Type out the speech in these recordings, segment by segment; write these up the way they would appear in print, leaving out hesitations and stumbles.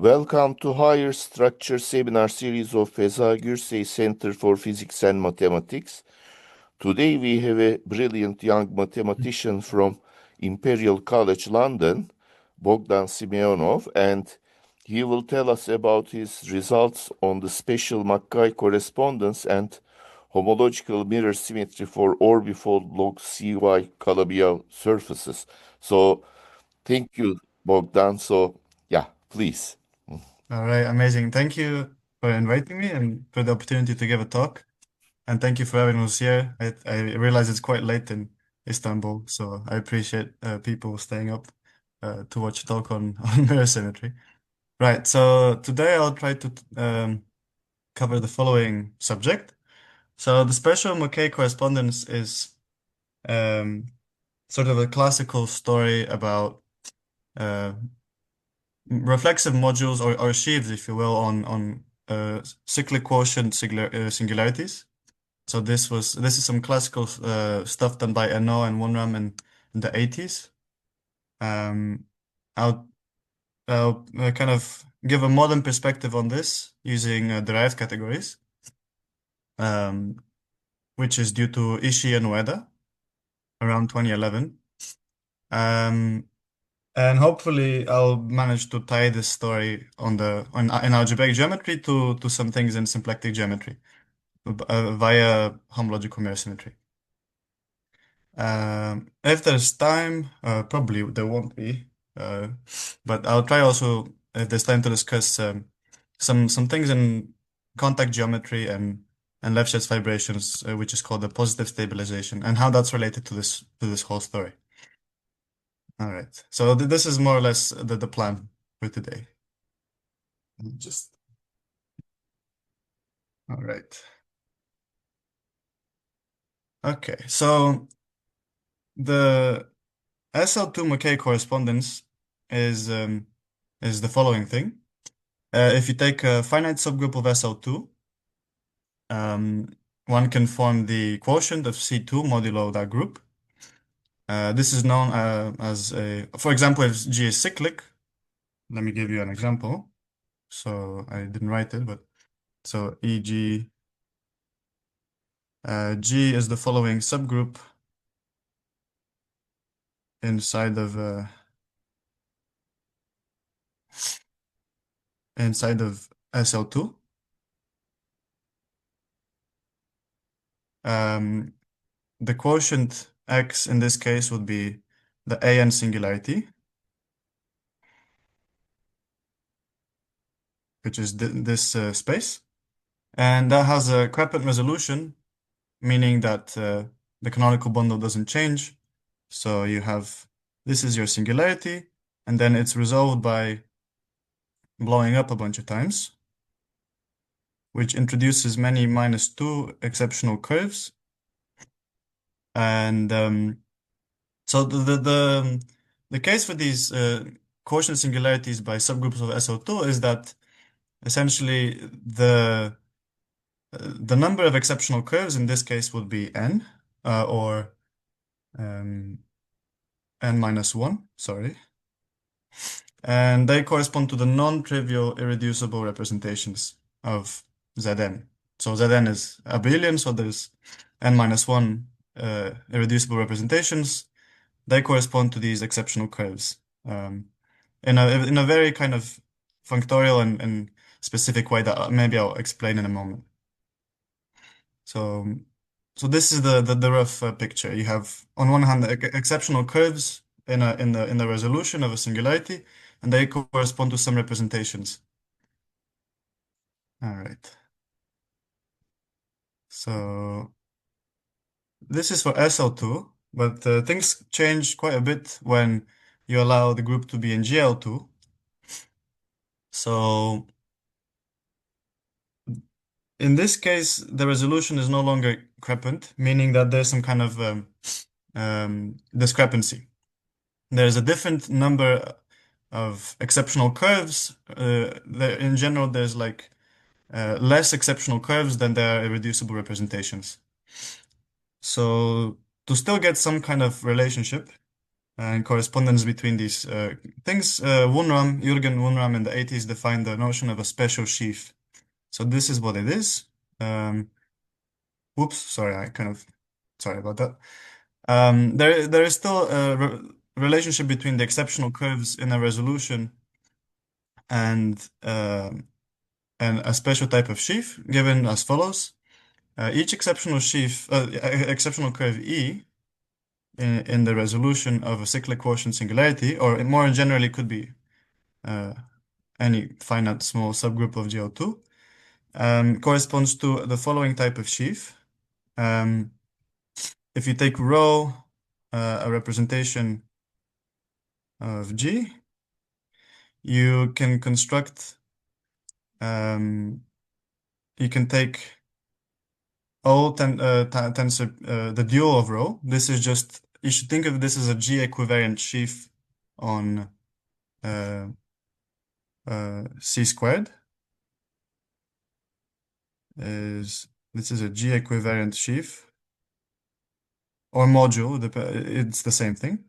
Welcome to Higher Structure Seminar Series of Feza Gürsey Center for Physics and Mathematics. Today we have a brilliant young mathematician from Imperial College London, Bogdan Simeonov, and he will tell us about his results on the special Mackay correspondence and homological mirror symmetry for orbifold log CY Calabi Yau surfaces. So thank you, Bogdan. So yeah, please. All right, amazing. Thank you for inviting me and for the opportunity to give a talk. And thank you for everyone who's here. I realize it's quite late in Istanbul, so I appreciate people staying up to watch a talk on, on mirror symmetry. Right, so today I'll try to cover the following subject. So the special Mackay correspondence is um, sort of a classical story about uh, reflexive modules or sheaves, if you will, on cyclic quotient singularities. So this is some classical stuff done by Eno and Wunram in the 80s. Um, I'll I'll kind of give a modern perspective on this using derived categories, um, which is due to Ishii and Ueda around 2011. Um, And hopefully I'll manage to tie this story in algebraic geometry to some things in symplectic geometry via homological mirror symmetry. If there's time, probably there won't be, uh, but I'll try also if there's time to discuss some things in contact geometry and Lefschetz fibrations, which is called the positive stabilization, and how that's related to this whole story. All right. So this is more or less the plan for today. Just all right. Okay. So the SL2 Mackay correspondence is um, is the following thing. If you take a finite subgroup of SL2, um, one can form the quotient of C2 modulo that group. This is known as a, for example, if G is cyclic. Let me give you an example. So I didn't write it, but so e.g. G is the following subgroup inside of SL2. Um, the quotient X in this case would be the AN singularity, which is this space. And that has a Krapin resolution, meaning that the canonical bundle doesn't change. So you have, this is your singularity, and then it's resolved by blowing up a bunch of times, which introduces many -2 exceptional curves. And so the case for these quotient singularities by subgroups of SO2 is that essentially the number of exceptional curves in this case would be n or um, n minus 1, sorry. And they correspond to the non-trivial irreducible representations of Zn. So Zn is abelian, so there's n minus 1 irreducible representations. They correspond to these exceptional curves in a very kind of functorial and specific way that maybe I'll explain in a moment. So, so this is the rough picture. You have on one hand exceptional curves in the resolution of a singularity, and they correspond to some representations. All right. So this is for SL2, but things change quite a bit when you allow the group to be in GL2. So in this case, the resolution is no longer crescent, meaning that there's some kind of discrepancy. There's a different number of exceptional curves. In general, there's like less exceptional curves than there are irreducible representations. So to still get some kind of relationship, and correspondence between these things. Jürgen Wunram in the 80s defined the notion of a special sheaf. So this is what it is. Whoops, sorry, sorry about that. There is still a relationship between the exceptional curves in a resolution and a special type of sheaf given as follows. Each exceptional exceptional curve E in the resolution of a cyclic quotient singularity, or more generally could be any finite small subgroup of GL2, corresponds to the following type of sheaf. If you take rho, a representation of G, you can construct, you can take tensor, the dual of rho. This is just, you should think of this as a G equivariant sheaf on C squared. This is a G equivariant sheaf or module, it's the same thing.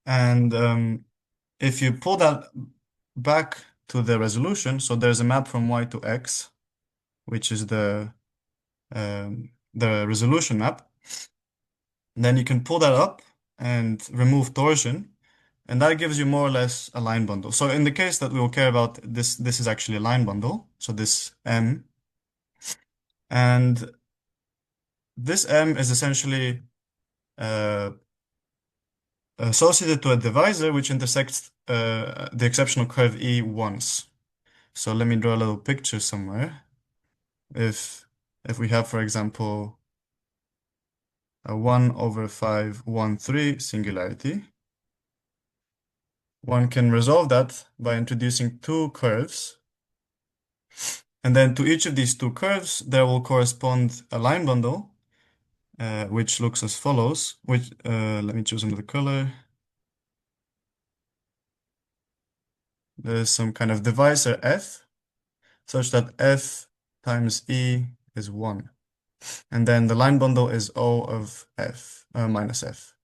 And if you pull that back to the resolution, so there's a map from Y to X, which is the resolution map. Then you can pull that up and remove torsion, and that gives you more or less a line bundle. So in the case that we will care about, this is actually a line bundle. So this M, and this M is essentially associated to a divisor which intersects the exceptional curve E once. So let me draw a little picture somewhere. If we have, for example, a 1/513 singularity, one can resolve that by introducing two curves. And then to each of these two curves, there will correspond a line bundle, which looks as follows. Let me choose another color. There's some kind of divisor F, such that F times E is 1. And then the line bundle is O of F minus F.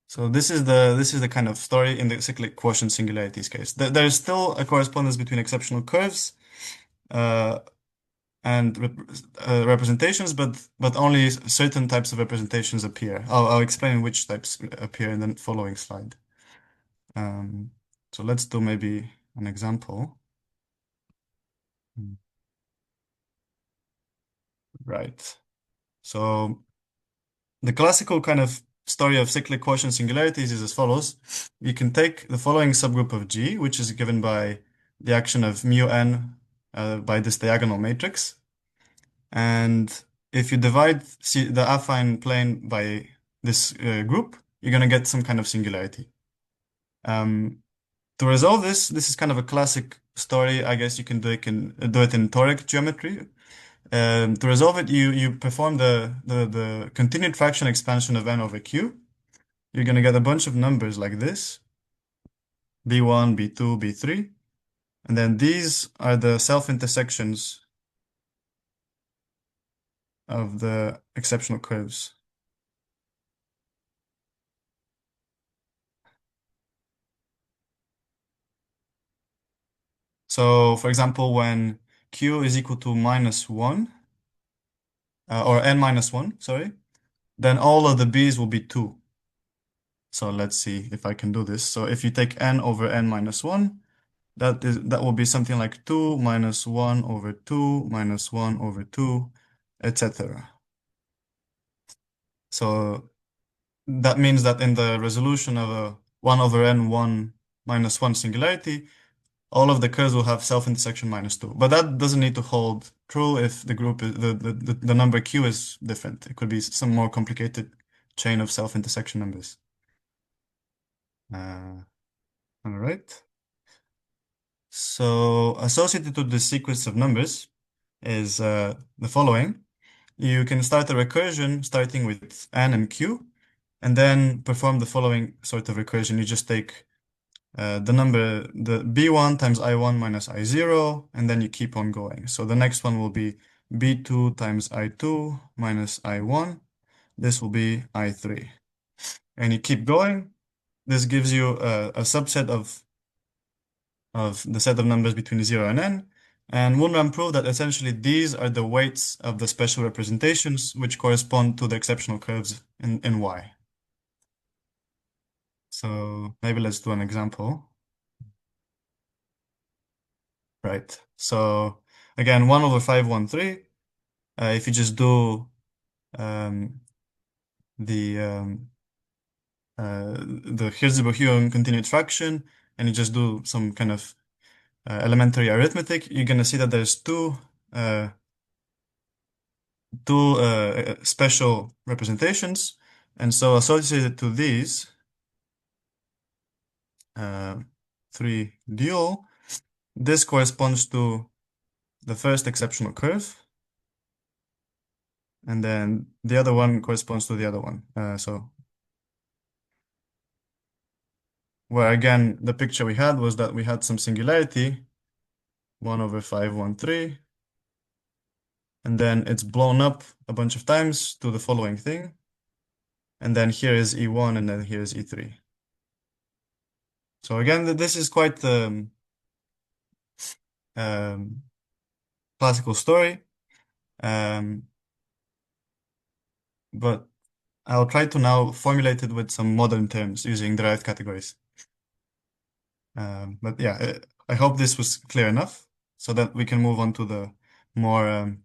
So this is the kind of story in the cyclic quotient singularities case. There is still a correspondence between exceptional curves and representations, but only certain types of representations appear. I'll explain which types appear in the following slide. So let's do maybe an example. Right. So the classical kind of story of cyclic quotient singularities is as follows. You can take the following subgroup of G, which is given by the action of mu n by this diagonal matrix. And if you divide the affine plane by this group, you're going to get some kind of singularity. To resolve this is kind of a classic story. I guess you can do it in toric geometry. To resolve it, you perform the continued fraction expansion of n over q. You're going to get a bunch of numbers like this, b1, b2, b3. And then these are the self-intersections of the exceptional curves. So, for example, when q is equal to -1, or n minus 1, sorry, then all of the b's will be 2. So let's see if I can do this. So if you take n over n minus 1, that will be something like 2 minus 1 over 2 minus 1 over 2, etc. So that means that in the resolution of a 1 over n 1 minus 1 singularity, all of the curves will have self-intersection -2. But that doesn't need to hold true if the group is the number q is different. It could be some more complicated chain of self-intersection numbers. All right. So associated to the sequence of numbers is the following. You can start a recursion starting with n and q, and then perform the following sort of recursion. You just take the b1 times i1 minus i0, and then you keep on going. So the next one will be B2 times I2 minus I1. This will be I3. And you keep going. This gives you a subset of the set of numbers between 0 and n. And Wunram proved that essentially these are the weights of the special representations which correspond to the exceptional curves in Y. So maybe let's do an example. Right. So again, 1 over 513. If you just do um, the um, the Ginzburg continued fraction and you just do some kind of elementary arithmetic, you're gonna see that there's uh, two special representations, and so associated to these uh, three dual, this corresponds to the first exceptional curve, and then the other one corresponds to the other one. So where again the picture we had was that we had some singularity 1 over 513, and then it's blown up a bunch of times to the following thing, and then here is E1 and then here is E3. So again, this is quite um, classical story, but I'll try to now formulate it with some modern terms using derived categories. But yeah, I hope this was clear enough so that we can move on to the more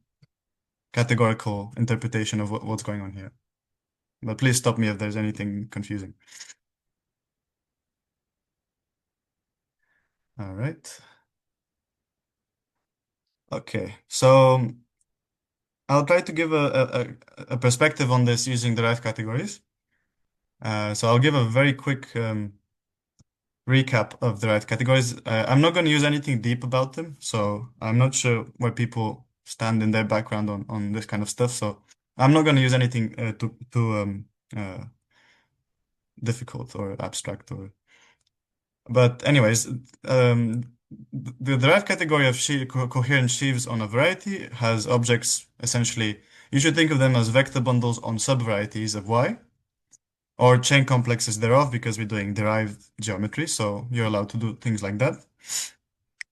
categorical interpretation of what's going on here. But please stop me if there's anything confusing. All right. Okay, so I'll try to give a perspective on this using derived categories. So I'll give a very quick recap of derived categories. I'm not going to use anything deep about them, so I'm not sure where people stand in their background on this kind of stuff. So I'm not going to use anything too uh, difficult or abstract or. But anyways, the derived category of coherent sheaves on a variety has objects essentially. You should think of them as vector bundles on subvarieties of Y, or chain complexes thereof, because we're doing derived geometry, so you're allowed to do things like that.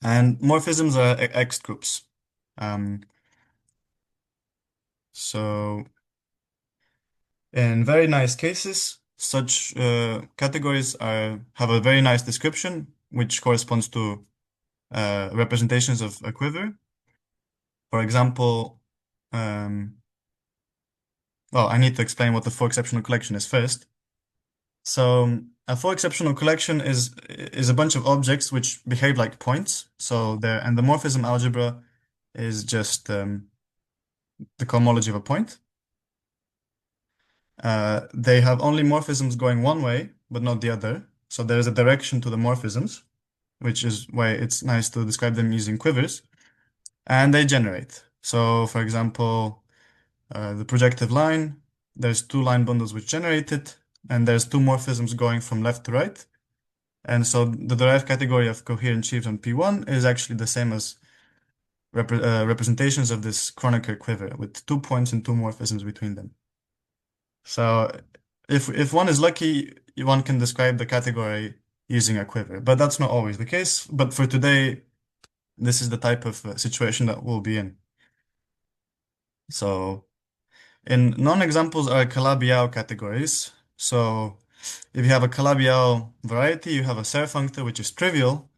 And morphisms are X groups. Um, so in very nice cases, such categories have a very nice description, which corresponds to representations of a quiver. For example, well, I need to explain what the four exceptional collection is first. So a four exceptional collection is a bunch of objects which behave like points. So and the morphism algebra is just the cohomology of a point. They have only morphisms going one way, but not the other. So there is a direction to the morphisms, which is why it's nice to describe them using quivers. And they generate. So for example, the projective line, there's two line bundles which generate it, and there's two morphisms going from left to right. And so the derived category of coherent sheaves on P1 is actually the same as representations of this Kronecker quiver with 2 points and two morphisms between them. So if one is lucky, one can describe the category using a quiver, but that's not always the case. But for today, this is the type of situation that we'll be in. So in non-examples are Calabi Yau categories. So if you have a Calabi Yau variety, you have a Serfunctor, which is trivial,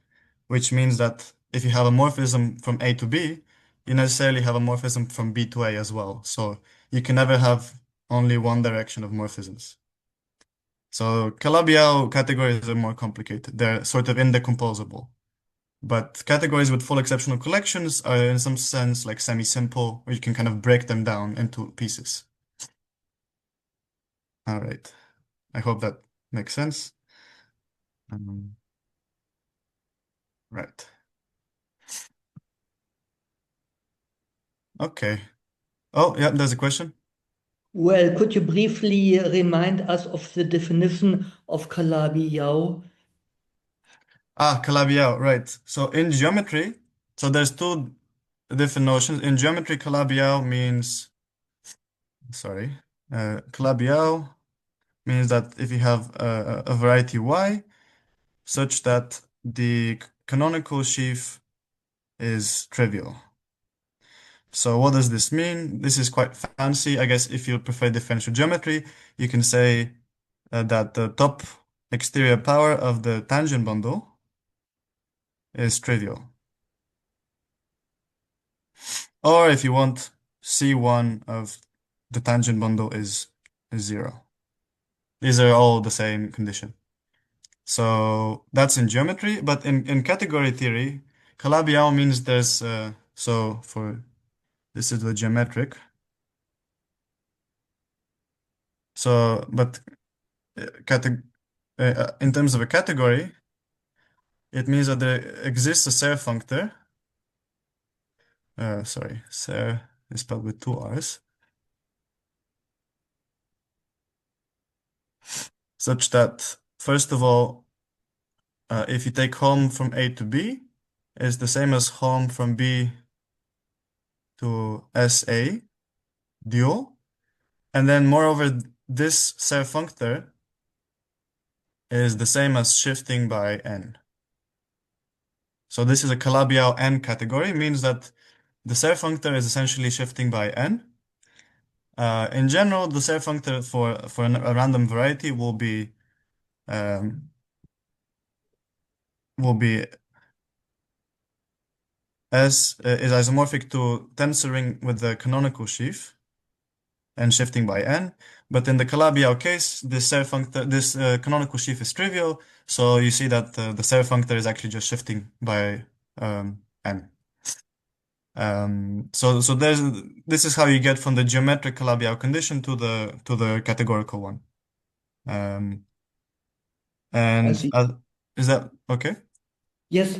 which means that if you have a morphism from A to B, you necessarily have a morphism from B to A as well. So you can never have only one direction of morphisms. So Calabi Yau categories are more complicated. They're sort of indecomposable. But categories with full exceptional collections are in some sense like semi-simple, where you can kind of break them down into pieces. All right. I hope that makes sense. Um, right. Okay. Oh, yeah, there's a question. Well, could you briefly remind us of the definition of Calabi Yau? Calabi Yau, right. So in geometry, so there's two different notions. In geometry, Calabi Yau means, Calabi Yau means that if you have a variety Y such that the canonical sheaf is trivial. So what does this mean? This is quite fancy. I guess if you prefer differential geometry, you can say that the top exterior power of the tangent bundle is trivial. Or if you want, C1 of the tangent bundle is 0. These are all the same condition. So that's in geometry, but in category theory, Calabi Yau means there's this is the geometric. So, but in terms of a category, it means that there exists a Serre functor. Serre is spelled with 2 R's. Such that, first of all, if you take home from A to B, it's the same as home from B to SA dual. And then, moreover, this Serre functor is the same as shifting by n. So this is a Calabi Yau n category, means that the Serre functor is essentially shifting by n. In general, the Serre functor for a random variety will be is isomorphic to tensoring with the canonical sheaf and shifting by n. But in the Calabi Yau case, this Serre functor, this canonical sheaf is trivial, so you see that the Serre functor is actually just shifting by n. So this is how you get from the geometric Calabi Yau condition to the categorical one. I see. Is that okay? Yes.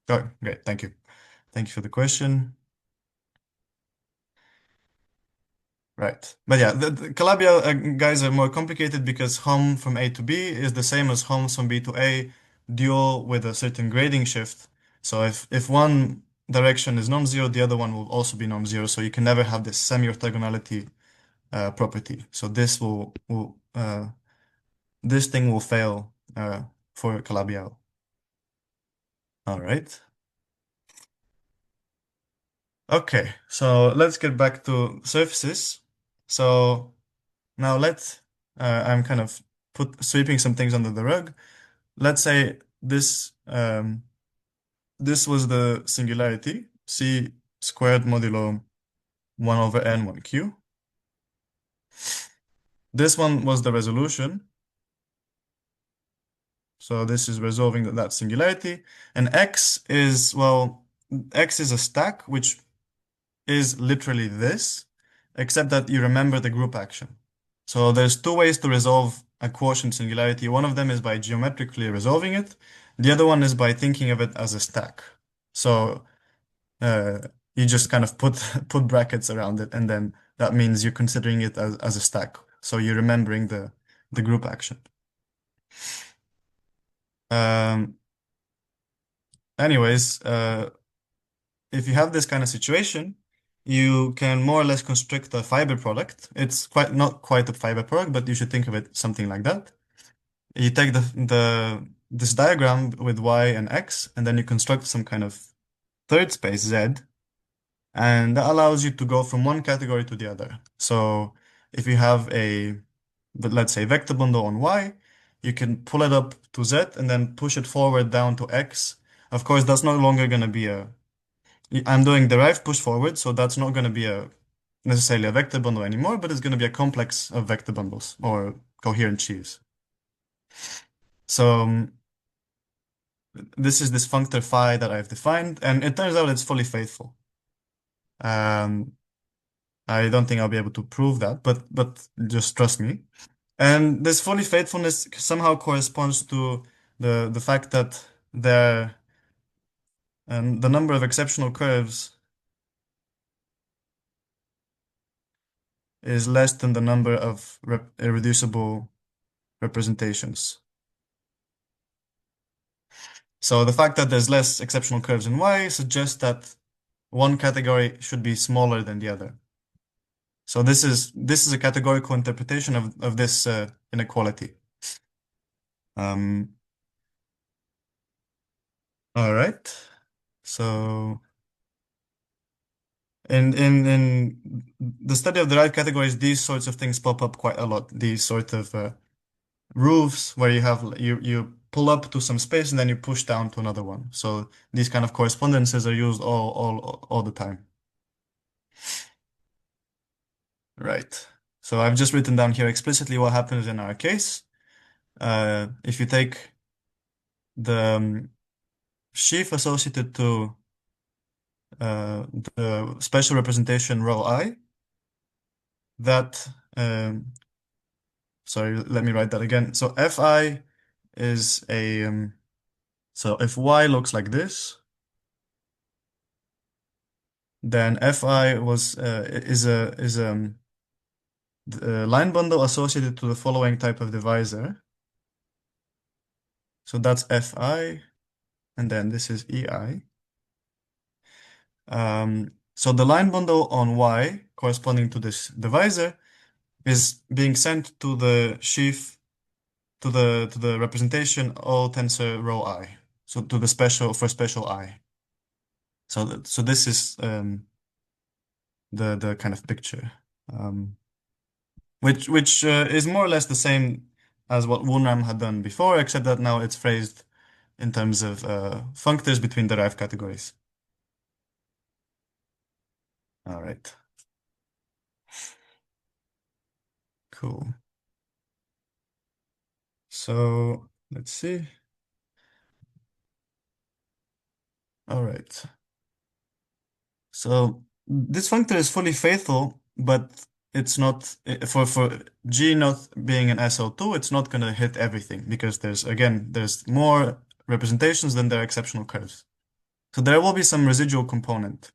Oh, great. Thank you. Thank you for the question. Right. But yeah, the Calabi Yau guys are more complicated because home from A to B is the same as homes from B to A, dual with a certain grading shift. So if one direction is non-zero, the other one will also be non-zero. So you can never have this semi-orthogonality property. So this this thing will fail for Calabi Yau. All right. Okay, so let's get back to surfaces. So now I'm kind of sweeping some things under the rug. Let's say this was the singularity, C squared modulo 1 over n 1q. This one was the resolution. So this is resolving that singularity. And x is a stack, which is literally this, except that you remember the group action. So there's 2 ways to resolve a quotient singularity. One of them is by geometrically resolving it. The other one is by thinking of it as a stack. So you just kind of put brackets around it, and then that means you're considering it as a stack. So you're remembering the group action. Anyways, if you have this kind of situation, you can more or less construct a fiber product. It's not quite a fiber product, but you should think of it something like that. You take this diagram with y and x, and then you construct some kind of third space z, and that allows you to go from one category to the other. So if you have let's say, vector bundle on y, you can pull it up to z and then push it forward down to x. Of course, that's no longer going to be I'm doing derived push forward, so that's not going to be necessarily a vector bundle anymore, but it's going to be a complex of vector bundles or coherent sheaves. So this is this functor phi that I've defined, and it turns out it's fully faithful. I don't think I'll be able to prove that, but just trust me. And this fully faithfulness somehow corresponds to the fact that the number of exceptional curves is less than the number of irreducible representations. So the fact that there's less exceptional curves in y suggests that one category should be smaller than the other. So this is a categorical interpretation of this inequality. All right. So in the study of derived categories, these sorts of things pop up quite a lot. These sort of roofs where you pull up to some space and then you push down to another one. So these kind of correspondences are used all the time. Right. So I've just written down here explicitly what happens in our case. If you take the sheaf associated to the special representation rho I, that sorry, let me write that again. So Fi is a so if Y looks like this, then Fi is a line bundle associated to the following type of divisor. So that's Fi, and then this is Ei. So the line bundle on Y corresponding to this divisor is being sent to the sheaf to the representation O tensor rho I. So to the special I. So this is the kind of picture, which is more or less the same as what Wunram had done before, except that now it's phrased in terms of functors between derived categories. All right. Cool. So let's see. All right. So this functor is fully faithful, but it's not for G not being an SO2, it's not going to hit everything because there's more representations than there are exceptional curves. So there will be some residual component.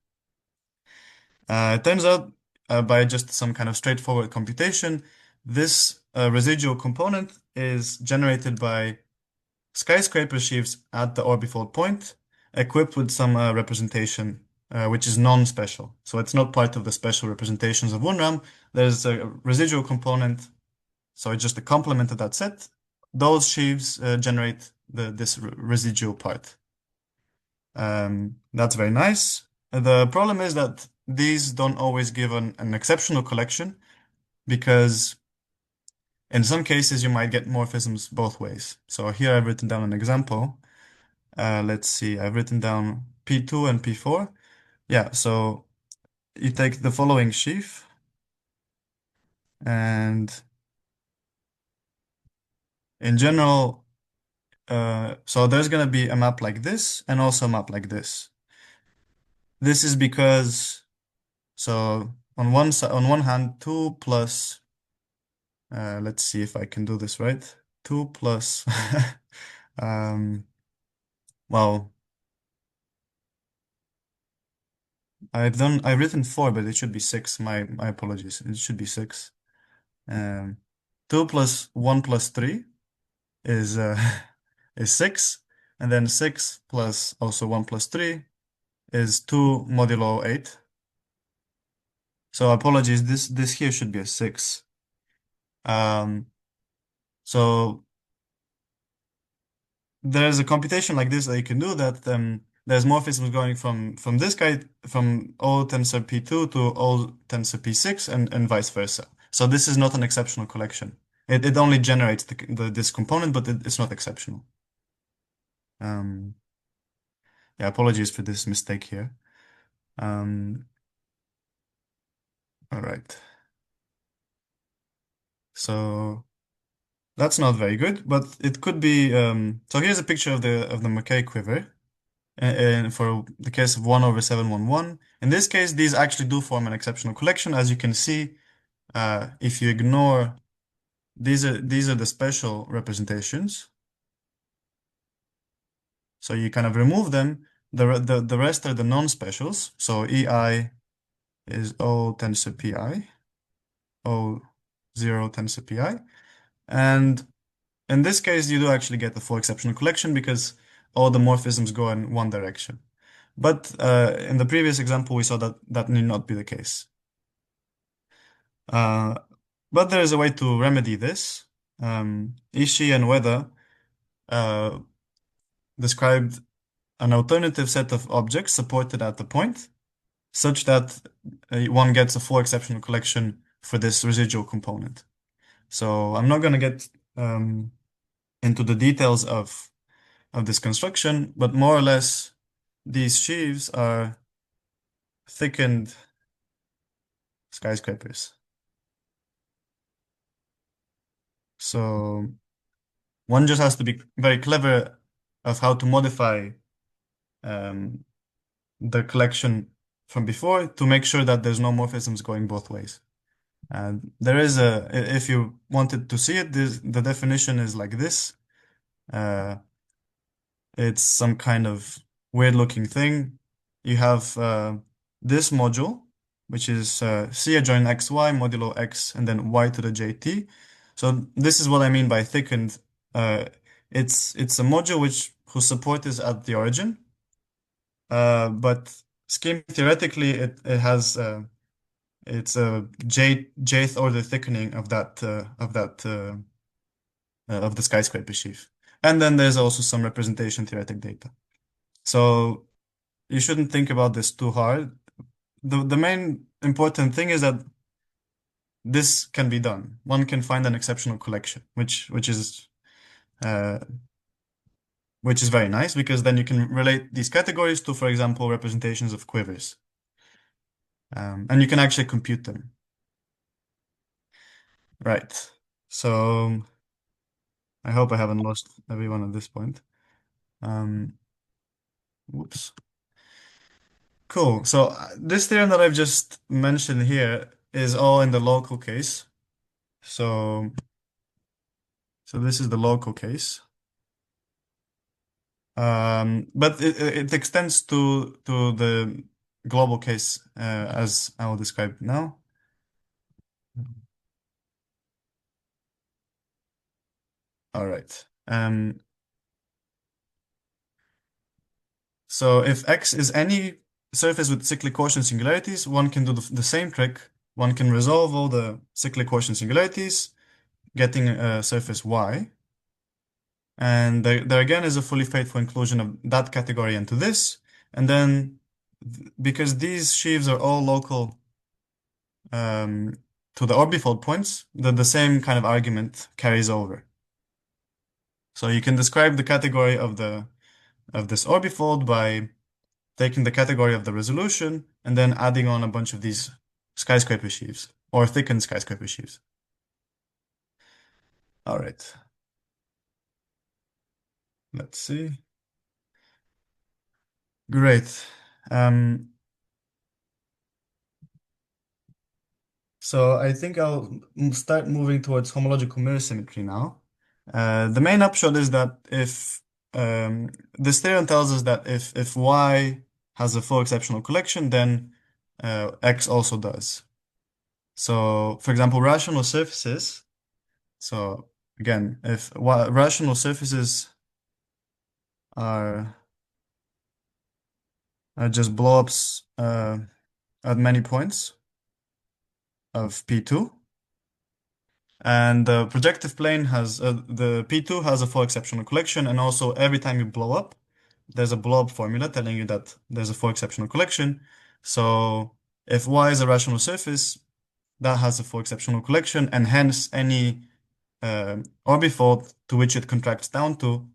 It turns out by just some kind of straightforward computation, this residual component is generated by skyscraper sheaves at the orbifold point, equipped with some representation, which is non-special. So it's not part of the special representations of Wunram. There's a residual component, so it's just a complement to that set. Those sheaves generate this residual part. That's very nice. The problem is that these don't always give an exceptional collection because in some cases you might get morphisms both ways. So here I've written down an example. Let's see, I've written down P2 and P4. Yeah, so you take the following sheaf and in general, so there's going to be a map like this and also a map like this. This is because, so on one side, on one hand, 2 plus, let's see if I can do this right. 2 plus, well, I've written 4, but it should be 6. My apologies. It should be 6. 2 plus 1 plus 3 is is 6, and then 6 plus also 1 plus 3 is 2 modulo 8. So apologies, this here should be a 6. So there's a computation like this that you can do that there's morphisms going from this guy from O tensor P2 to O tensor P6 and vice versa. So this is not an exceptional collection. It only generates this component, but it's not exceptional. Yeah, apologies for this mistake here. All right. So that's not very good, but it could be. So here's a picture of the Mackay quiver, and for the case of 1/711. In this case, these actually do form an exceptional collection, as you can see. If you ignore these are the special representations. So you kind of remove them. The rest are the non-specials. So EI is O tensor PI, O0 tensor PI. And in this case, you do actually get the full exceptional collection because all the morphisms go in one direction. But in the previous example, we saw that that need not be the case. But there is a way to remedy this. Ishii and Weather described an alternative set of objects supported at the point, such that one gets a full exceptional collection for this residual component. So I'm not going to get into the details of this construction, but more or less these sheaves are thickened skyscrapers. So one just has to be very clever of how to modify the collection from before to make sure that there's no morphisms going both ways. And there is if you wanted to see it, the definition is like this. It's some kind of weird looking thing. You have this module, which is C adjoint xy modulo x and then y to the jt. So this is what I mean by thickened. It's a module whose support is at the origin, but scheme theoretically it has it's a jth order thickening of the skyscraper sheaf. And then there's also some representation theoretic data. So you shouldn't think about this too hard. The main important thing is that this can be done. One can find an exceptional collection, which is very nice because then you can relate these categories to, for example, representations of quivers. And you can actually compute them. Right. So I hope I haven't lost everyone at this point. Whoops. Cool. So this theorem that I've just mentioned here is all in the local case. So this is the local case. But it extends to the global case as I will describe now. All right. So if X is any surface with cyclic quotient singularities, one can do the same trick. One can resolve all the cyclic quotient singularities, getting a surface Y. And there again is a fully faithful inclusion of that category into this. And then because these sheaves are all local to the orbifold points, the same kind of argument carries over. So you can describe the category of this orbifold by taking the category of the resolution and then adding on a bunch of these skyscraper sheaves or thickened skyscraper sheaves. All right. Let's see. Great. So I think I'll start moving towards homological mirror symmetry now. The main upshot is that if this theorem tells us that if Y has a full exceptional collection, then X also does. So, for example, rational surfaces. So again, if rational surfaces are just blow-ups at many points of P2. And the projective plane has the P2 has a full exceptional collection, and also every time you blow up, there's a blow-up formula telling you that there's a full exceptional collection. So if Y is a rational surface, that has a full exceptional collection, and hence any orbifold to which it contracts down to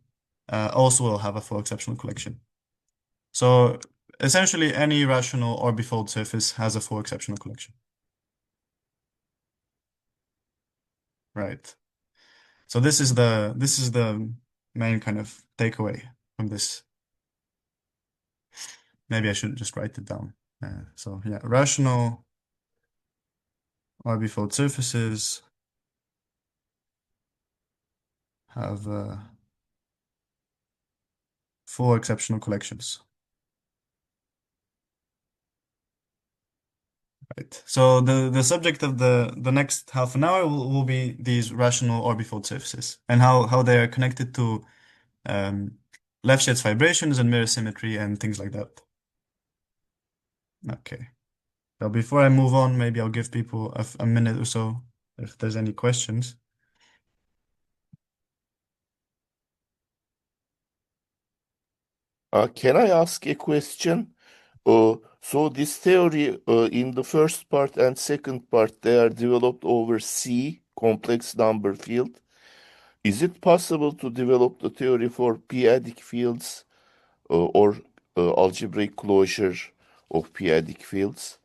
also will have a full exceptional collection. So essentially, any rational orbifold surface has a full exceptional collection. Right. So this is the main kind of takeaway from this. Maybe I should just write it down. So yeah, rational orbifold surfaces have full exceptional collections. Right. So the subject of the next half an hour will be these rational orbifold surfaces and how they are connected to Lefschetz fibrations and mirror symmetry and things like that. Okay. So before I move on, maybe I'll give people a minute or so if there's any questions. Can I ask a question? So this theory in the first part and second part, they are developed over C, complex number field. Is it possible to develop the theory for p-adic fields or algebraic closure of p-adic fields?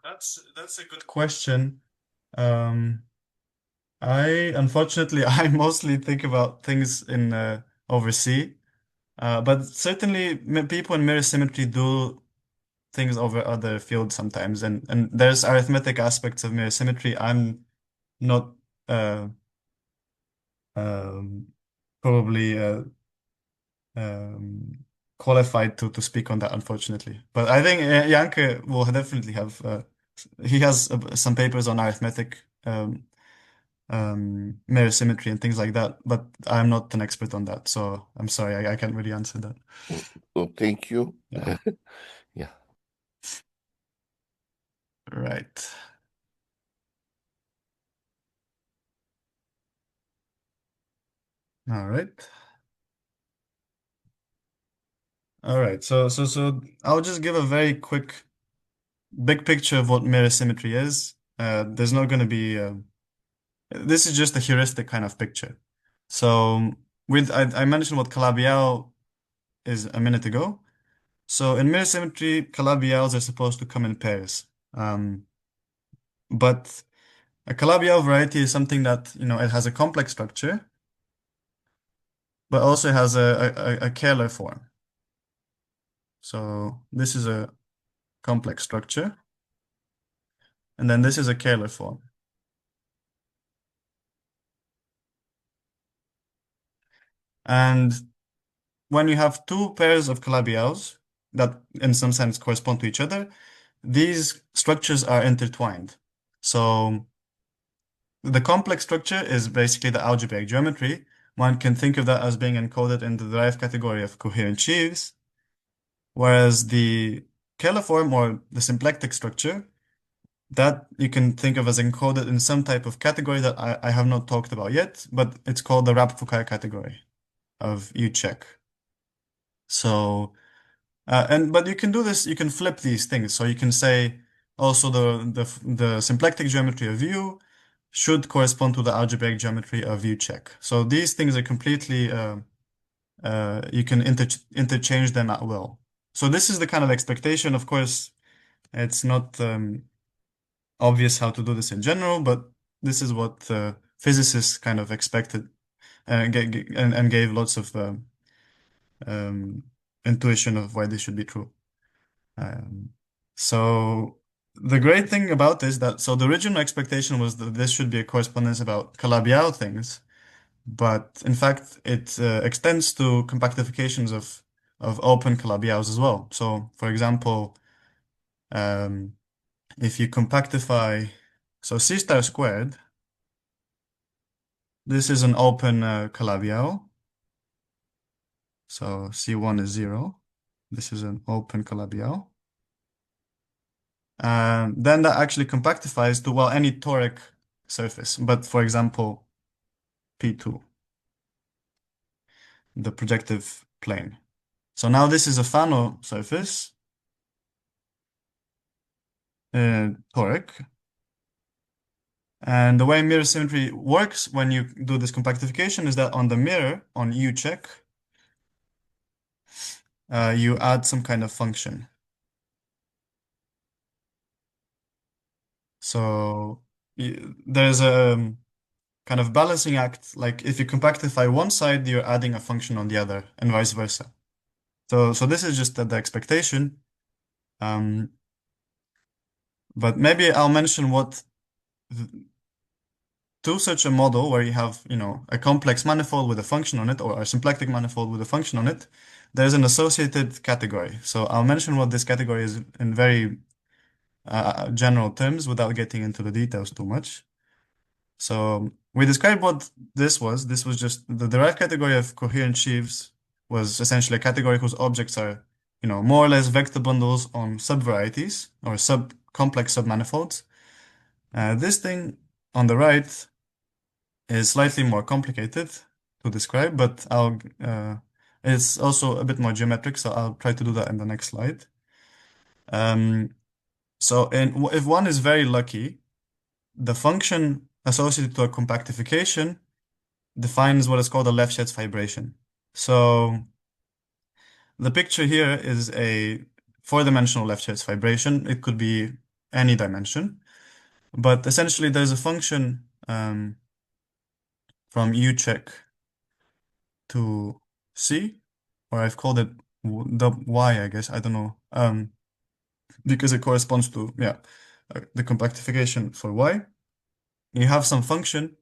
That's a good question. Um, unfortunately I mostly think about things in over C, but certainly people in mirror symmetry do things over other fields sometimes, and there's arithmetic aspects of mirror symmetry. I'm not uh, um, probably um, qualified to speak on that, unfortunately. But I think Janke will definitely have he has some papers on arithmetic mirror symmetry and things like that. But I'm not an expert on that, so I'm sorry, I can't really answer that. Oh, thank you. Yeah. Yeah. Right. All right. All right. So I'll just give a very quick big picture of what mirror symmetry is. There's not going to be this is just a heuristic kind of picture. So with I mentioned what Calabi Yau is a minute ago. So in mirror symmetry, Calabi Yaus are supposed to come in pairs. But a Calabi Yau variety is something that, it has a complex structure, but also has a Kähler form. So this is a complex structure, and then this is a Kähler form. And when you have two pairs of Calabi Yaus that in some sense correspond to each other, these structures are intertwined. So the complex structure is basically the algebraic geometry. One can think of that as being encoded in the derived category of coherent sheaves, whereas the Kähler form or the symplectic structure, that you can think of as encoded in some type of category that I have not talked about yet, but it's called the Rapp-Fukaya category of U check. So but you can do this, you can flip these things. So you can say also the symplectic geometry of U should correspond to the algebraic geometry of U check. So these things are completely you can interchange them at will. So this is the kind of expectation. Of course, it's not obvious how to do this in general, but this is what physicists kind of expected and gave lots of intuition of why this should be true. So the great thing about this that so the original expectation was that this should be a correspondence about Calabi Yau things, but in fact it extends to compactifications of open Calabi Yaus as well. So for example, if you compactify so C star squared, this is an open Calabi Yau. So C1 is 0. This is an open Calabi Yau. Then that actually compactifies to, well, any toric surface, but for example, P2, the projective plane. So now this is a Fano surface, toric. And the way mirror symmetry works when you do this compactification is that on the mirror, on U check, you add some kind of function. So there's a kind of balancing act, like if you compactify one side, you're adding a function on the other, and vice versa. So this is just the expectation. But maybe I'll mention what to such a model where you have, a complex manifold with a function on it, or a symplectic manifold with a function on it, there's an associated category. So I'll mention what this category is in very general terms without getting into the details too much. So we described what this was. This was just the derived category of coherent sheaves was essentially a category whose objects are, more or less vector bundles on subvarieties or complex submanifolds. This thing on the right is slightly more complicated to describe, but it's also a bit more geometric, so I'll try to do that in the next slide. So if one is very lucky, the function associated to a compactification defines what is called a Lefschetz fibration. So the picture here is a four-dimensional Lefschetz fibration. It could be any dimension, but essentially there's a function from U check to C, or I've called it the Y, I guess. I don't know, because it corresponds to the compactification for Y. You have some function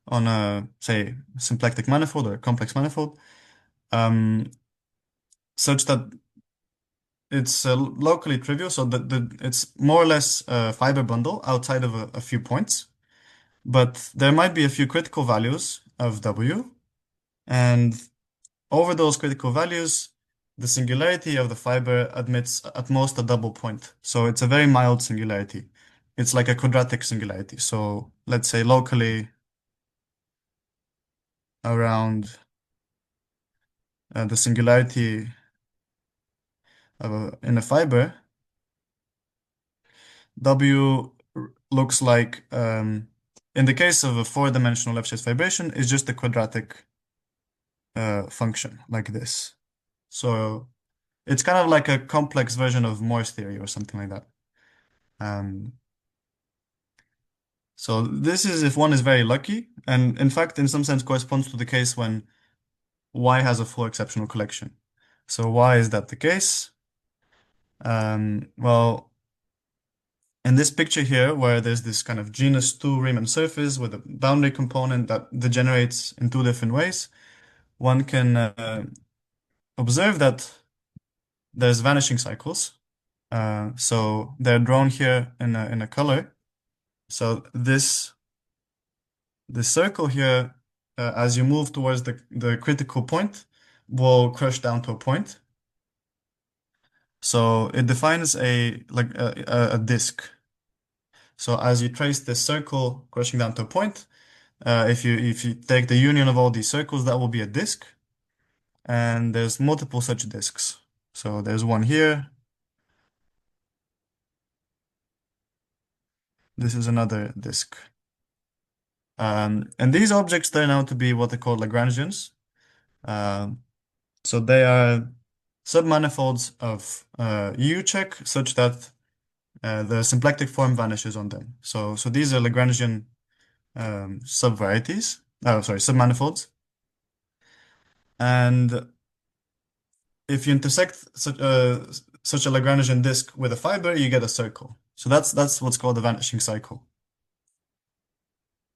on a, say, symplectic manifold or a complex manifold, such that it's locally trivial, so that it's more or less a fiber bundle outside of a few points, but there might be a few critical values of W, and over those critical values, the singularity of the fiber admits at most a double point. So it's a very mild singularity. It's like a quadratic singularity. So let's say locally around the singularity in a fiber, W looks like, in the case of a four-dimensional Lefschetz fibration, is just a quadratic function like this. So it's kind of like a complex version of Morse theory or something like that. So this is if one is very lucky, and in fact, in some sense, corresponds to the case when Y has a full exceptional collection. So why is that the case? Well, in this picture here, where there's this kind of genus 2 Riemann surface with a boundary component that degenerates in two different ways, one can observe that there's vanishing cycles. So they're drawn here in a color. So this circle here, as you move towards the critical point, will crush down to a point. So it defines a disk. So as you trace this circle crushing down to a point, if you take the union of all these circles, that will be a disk. And there's multiple such disks. So there's one here. This is another disk. And these objects turn out to be what they call Lagrangians. So they are submanifolds of U check such that the symplectic form vanishes on them. So these are Lagrangian subvarieties. Oh, sorry, submanifolds. And if you intersect such a Lagrangian disk with a fiber, you get a circle. So that's what's called the vanishing cycle.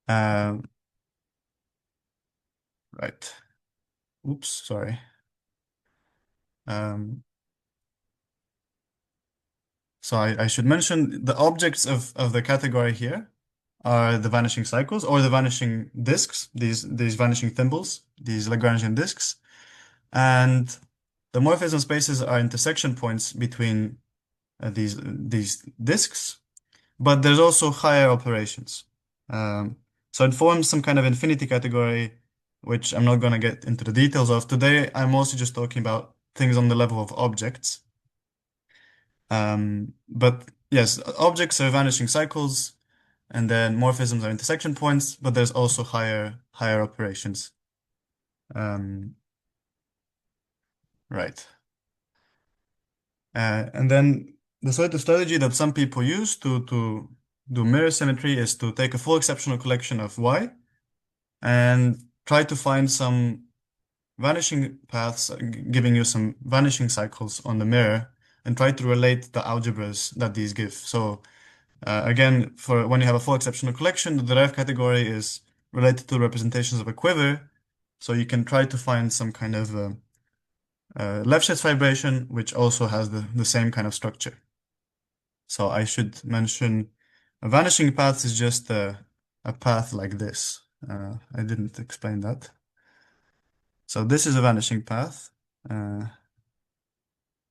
Right. Oops, sorry. So I should mention the objects of the category here are the vanishing cycles or the vanishing disks, these vanishing thimbles, these Lagrangian disks. And the morphism spaces are intersection points between these disks, but there's also higher operations. So it forms some kind of infinity category, which I'm not going to get into the details of. Today, I'm mostly just talking about things on the level of objects. But yes, objects are vanishing cycles, and then morphisms are intersection points, but there's also higher operations. Right. And then the sort of strategy that some people use to do mirror symmetry is to take a full exceptional collection of Y and try to find some vanishing paths, giving you some vanishing cycles on the mirror, and try to relate the algebras that these give. So again, for when you have a full exceptional collection, the derived category is related to representations of a quiver. So you can try to find some kind of Lefschetz fibration, which also has the same kind of structure. So I should mention a vanishing path is just a path like this. I didn't explain that. So this is a vanishing path.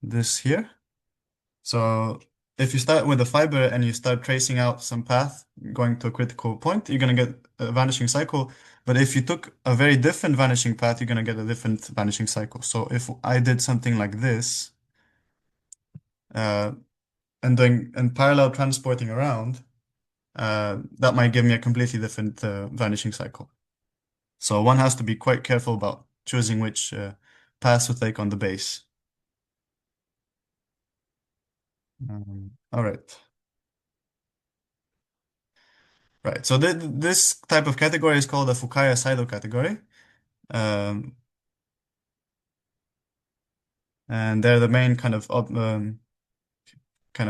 this here. So if you start with a fiber and you start tracing out some path going to a critical point, you're going to get a vanishing cycle. But if you took a very different vanishing path, you're going to get a different vanishing cycle. So if I did something like this, and parallel transporting around, that might give me a completely different vanishing cycle. So one has to be quite careful about choosing which path to take on the base. All right. Right. So this type of category is called a Fukaya Seidel category. And they're the main kind of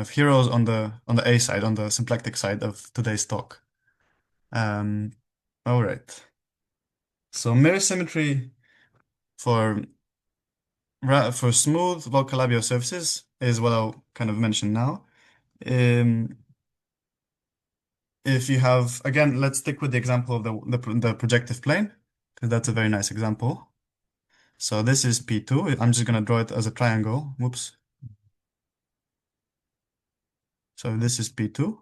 heroes on the A side, on the symplectic side of today's talk. All right. So mirror symmetry for smooth log Calabi Yau surfaces is what I'll kind of mention now. If you have, again, let's stick with the example of the projective plane, because that's a very nice example. So this is P2. I'm just going to draw it as a triangle. Whoops. So this is P2.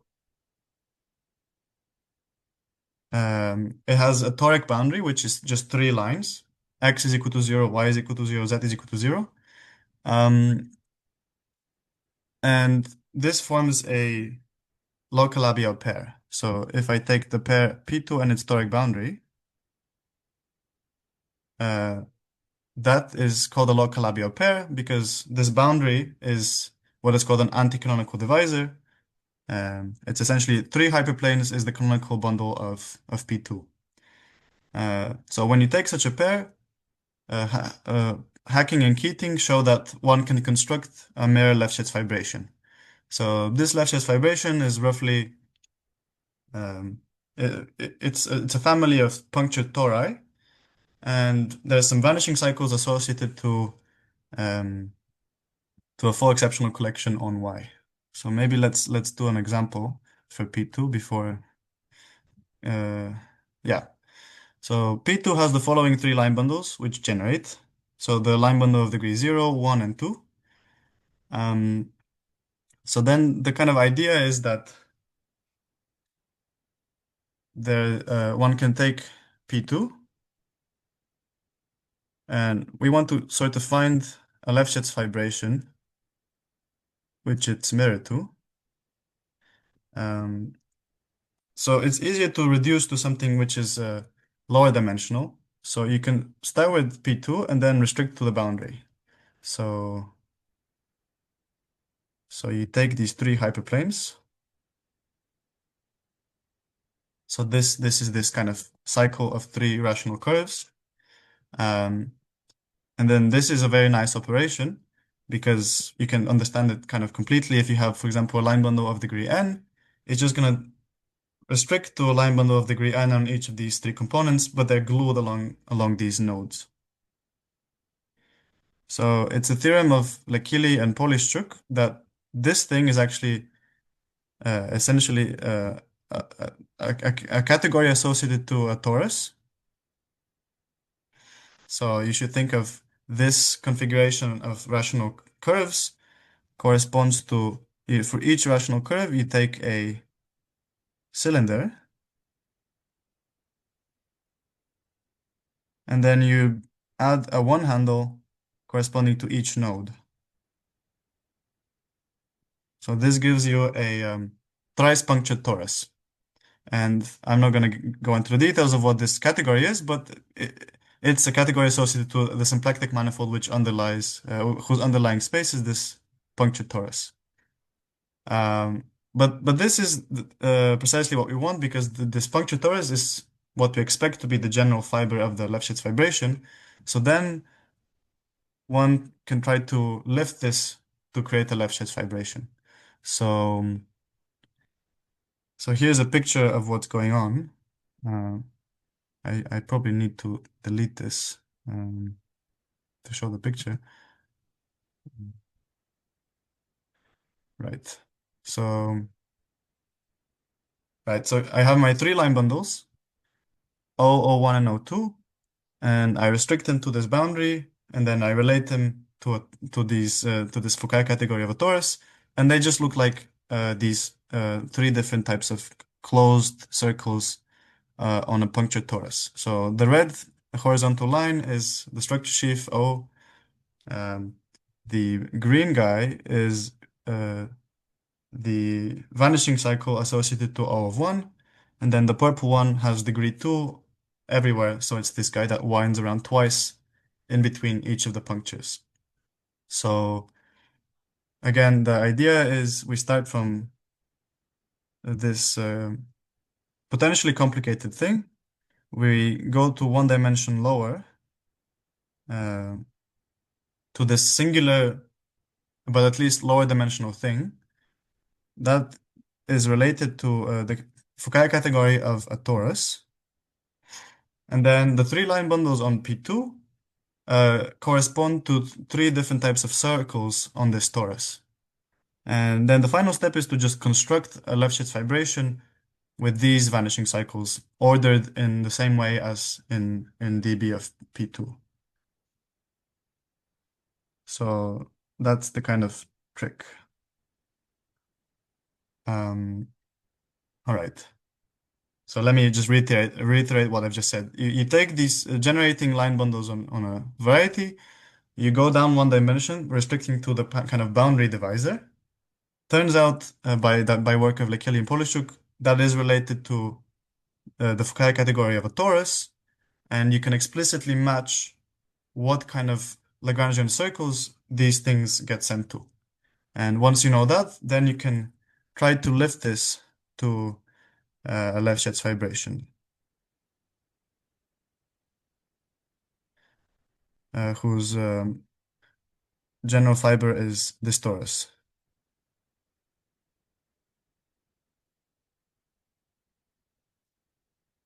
It has a toric boundary, which is just 3 lines. X is equal to 0, Y is equal to 0, Z is equal to 0. And this forms a log Calabi Yau pair. So if I take the pair P2 and its toric boundary, that is called a log Calabi Yau pair because this boundary is what is called an anticanonical divisor. It's essentially 3 hyperplanes is the canonical bundle of P2. So when you take such a pair, Hacking and Keating show that one can construct a mirror Lefschetz fibration. So this Lefschetz fibration is roughly it's a family of punctured tori, and there's some vanishing cycles associated to a full exceptional collection on Y. So maybe let's do an example for P2 before. Yeah. So P2 has the following 3 line bundles which generate. So the line bundle of degree 0, 1, and 2. So then the kind of idea is that there one can take P2 and we want to sort of find a Lefschetz fibration which it's mirrored to. So it's easier to reduce to something which is lower dimensional. So you can start with P2 and then restrict to the boundary. So you take these 3 hyperplanes. So this is this kind of cycle of 3 rational curves. And then this is a very nice operation because you can understand it kind of completely. If you have, for example, a line bundle of degree n, it's just going to restrict to a line bundle of degree n on each of these 3 components, but they're glued along these nodes. So it's a theorem of Lekili and Polishchuk that this thing is actually essentially a category associated to a torus. So you should think of this configuration of rational curves corresponds to, for each rational curve, you take a cylinder and then you add a one handle corresponding to each node. So this gives you a thrice punctured torus. And I'm not going to go into the details of what this category is, but it's a category associated to the symplectic manifold which underlies, whose underlying space is this punctured torus. But this is precisely what we want because this punctured torus is what we expect to be the general fiber of the Lefschetz fibration. So then one can try to lift this to create a Lefschetz fibration. So here's a picture of what's going on. I probably need to delete this to show the picture. Right. So I have my 3 line bundles, O, O1, and O2, and I restrict them to this boundary, and then I relate them to this Fukaya category of a torus, and they just look like these three different types of closed circles on a punctured torus. So the red horizontal line is the structure sheaf O. The green guy is the vanishing cycle associated to O of 1, and then the purple one has degree 2 everywhere, so it's this guy that winds around twice in between each of the punctures. So again, the idea is we start from this potentially complicated thing. We go to one dimension lower to this singular, but at least lower dimensional thing that is related to the Fukaya category of a torus. And then the three line bundles on P2 correspond to three different types of circles on this torus. And then the final step is to just construct a Lefschetz fibration with these vanishing cycles ordered in the same way as in dB of P2. So that's the kind of trick. All right. So let me just reiterate what I've just said. You take these generating line bundles on a variety, you go down one dimension, restricting to the kind of boundary divisor. Turns out by work of Keel and Polishchuk, that is related to the Fukaya category of a torus, and you can explicitly match what kind of Lagrangian circles these things get sent to. And once you know that, then you can try to lift this to a Lefschetz fibration, whose general fiber is this torus.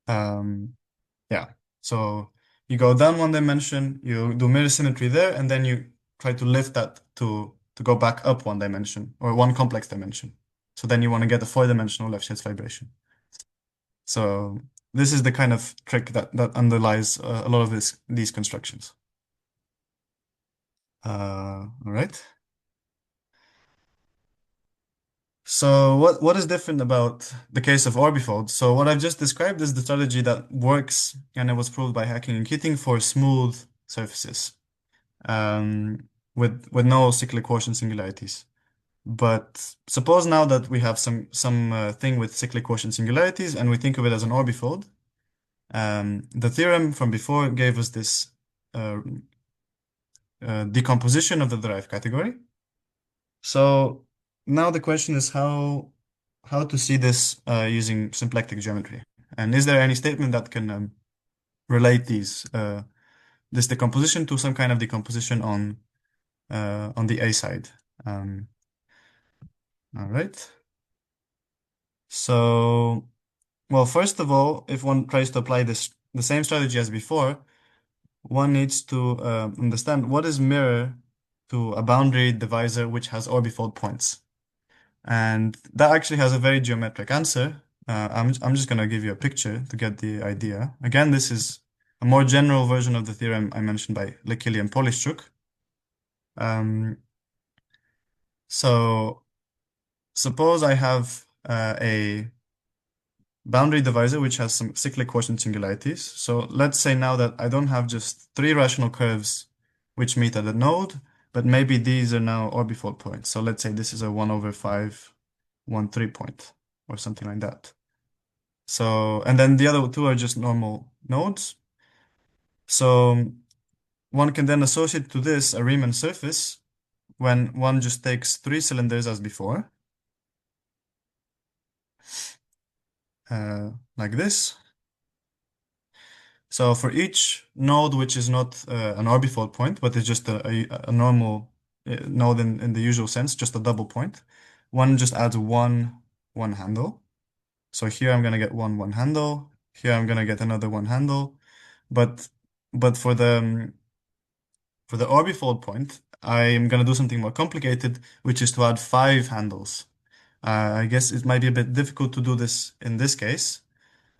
Yeah, so you go down one dimension, you do mirror symmetry there, and then you try to lift that to go back up one dimension or one complex dimension. So then you want to get a four-dimensional Lefschetz fibration. So this is the kind of trick that underlies a lot of these constructions. All right. So what is different about the case of orbifold? So what I've just described is the strategy that works, and it was proved by Hacking and Keating for smooth surfaces with no cyclic quotient singularities. But suppose now that we have some thing with cyclic quotient singularities, and we think of it as an orbifold. The theorem from before gave us this decomposition of the derived category. So now the question is how to see this using symplectic geometry, and is there any statement that can relate this decomposition to some kind of decomposition on the A side? All right. So, well, first of all, if one tries to apply the same strategy as before, one needs to understand what is mirror to a boundary divisor which has orbifold points. And that actually has a very geometric answer. I'm just going to give you a picture to get the idea. Again, this is a more general version of the theorem I mentioned by Keel and Polishchuk. So suppose I have a boundary divisor which has some cyclic quotient singularities. So let's say now that I don't have just three rational curves which meet at a node, but maybe these are now orbifold points. So let's say this is a 1/5, 1/3 point or something like that. So, and then the other two are just normal nodes. So one can then associate to this a Riemann surface when one just takes three cylinders as before, like this. So for each node which is not an orbifold point, but is just a normal node in the usual sense, just a double point, one just adds one handle. So here I'm gonna get one handle. Here I'm gonna get another one handle. But for the orbifold point, I'm gonna do something more complicated, which is to add 5 handles. I guess it might be a bit difficult to do this in this case.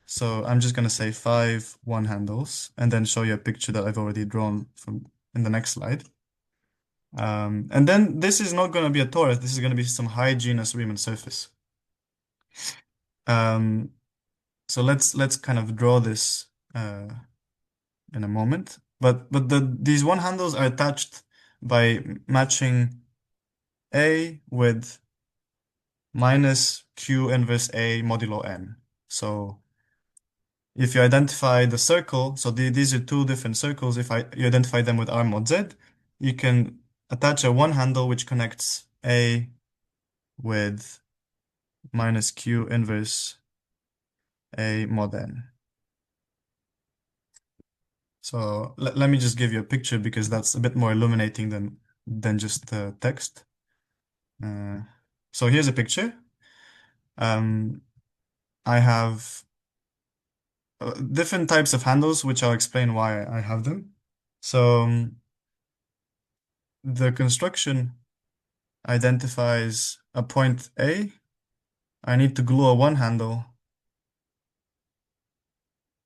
So I'm just gonna say 5 one handles and then show you a picture that I've already drawn from in the next slide. And then this is not going to be a torus. This is going to be some high genus Riemann surface. So let's kind of draw this in a moment. But these one handles are attached by matching A with minus Q inverse A modulo n. So if you identify the circle, so these are two different circles. If you identify them with R mod Z, you can attach a one handle which connects A with minus Q inverse A mod n. So let me just give you a picture because that's a bit more illuminating than just the text. So here's a picture. I have different types of handles, which I'll explain why I have them. So the construction identifies a point A. I need to glue a one handle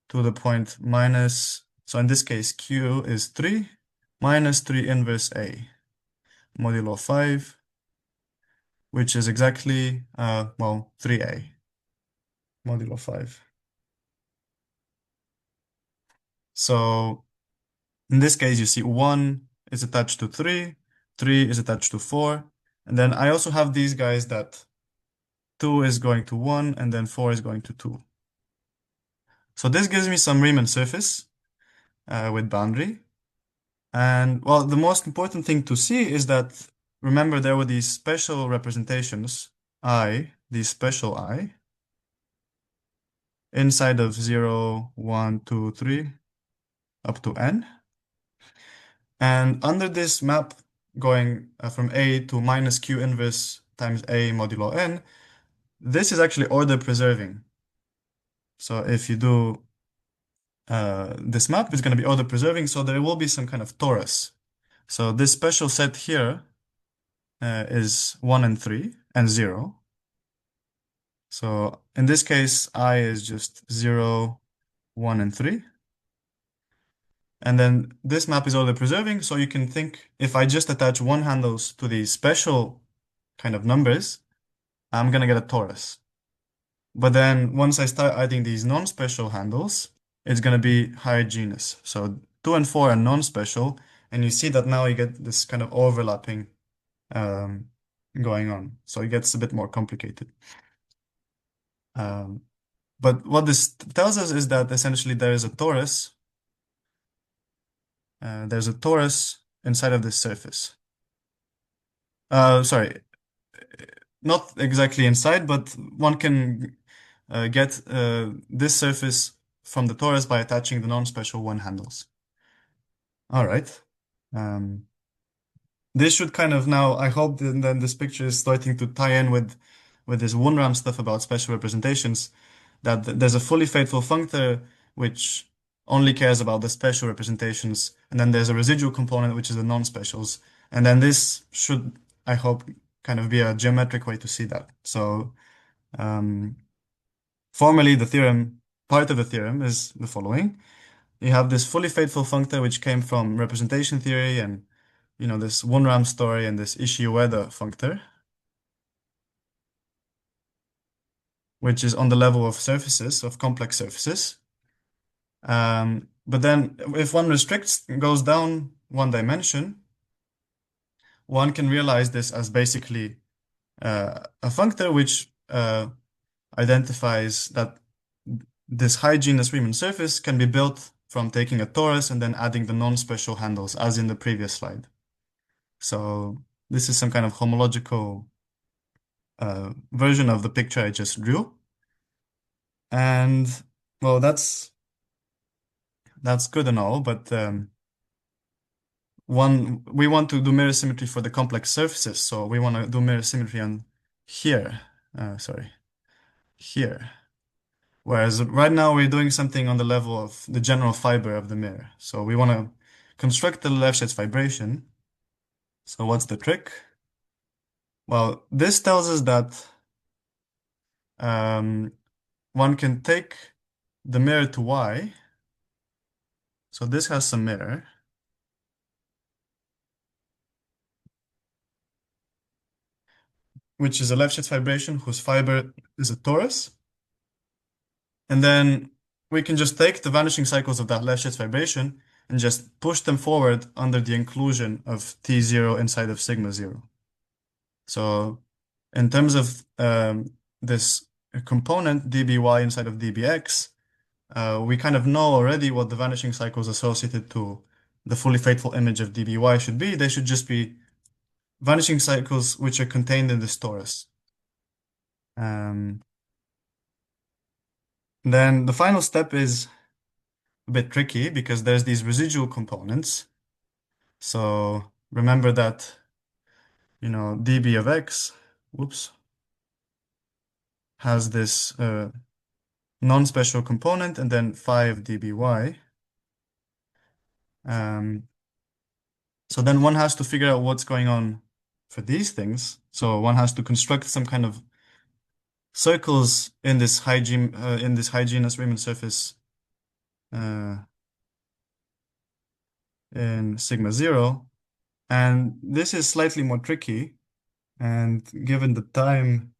to the point minus, so in this case, Q is 3 minus 3 inverse A modulo 5, which is exactly, well, 3A modulo 5. So in this case, you see 1 is attached to 3, 3 is attached to 4, and then I also have these guys that 2 is going to 1, and then 4 is going to 2. So this gives me some Riemann surface with boundary. And well, the most important thing to see is that, remember, there were these special representations, these special I, inside of 0, 1, 2, 3, up to n. And under this map going from A to minus Q inverse times A modulo n, this is actually order preserving. So if you do this map, it's going to be order preserving, so there will be some kind of torus. So this special set here is 1 and 3 and 0. So in this case, I is just 0, 1, and 3. And then this map is order preserving, so you can think if I just attach one handles to these special kind of numbers, I'm gonna get a torus. But then once I start adding these non-special handles, it's gonna be higher genus. So 2 and 4 are non-special, and you see that now you get this kind of overlapping going on. So it gets a bit more complicated. But what this tells us is that essentially there is a torus. There's a torus inside of this surface. Sorry, not exactly inside, but one can get this surface from the torus by attaching the non-special one handles. All right. This should kind of now, I hope that then this picture is starting to tie in with this Wunram stuff about special representations, that there's a fully faithful functor which only cares about the special representations, and then there's a residual component which is the non-specials. And then this should, I hope, kind of be a geometric way to see that. So formally, the theorem, part of the theorem is the following. You have this fully faithful functor which came from representation theory and this Wunram story and this Ishii-Ueda functor, which is on the level of surfaces, of complex surfaces. But then if one restricts, goes down one dimension, one can realize this as basically a functor which identifies that this high genus Riemann surface can be built from taking a torus and then adding the non-special handles, as in the previous slide. So this is some kind of homological version of the picture I just drew. And well, that's good and all, but we want to do mirror symmetry for the complex surfaces, so we want to do mirror symmetry on here. Here. Whereas right now we're doing something on the level of the general fiber of the mirror. So we want to construct the Lefschetz fibration. So what's the trick? Well, this tells us that one can take the mirror to Y. So this has some mirror. which is a Lefschetz fibration whose fiber is a torus. And then we can just take the vanishing cycles of that Lefschetz fibration and just push them forward under the inclusion of T0 inside of sigma 0. So in terms of this component dby inside of dbx, we kind of know already what the vanishing cycles associated to the fully faithful image of dby should be. They should just be vanishing cycles which are contained in this torus. Then the final step is a bit tricky because there's these residual components. So remember that, dB of x, has this non-special component and then 5 dby. So then one has to figure out what's going on for these things. So one has to construct some kind of circles in this hygienous Riemann surface in sigma 0. And this is slightly more tricky. And given the time,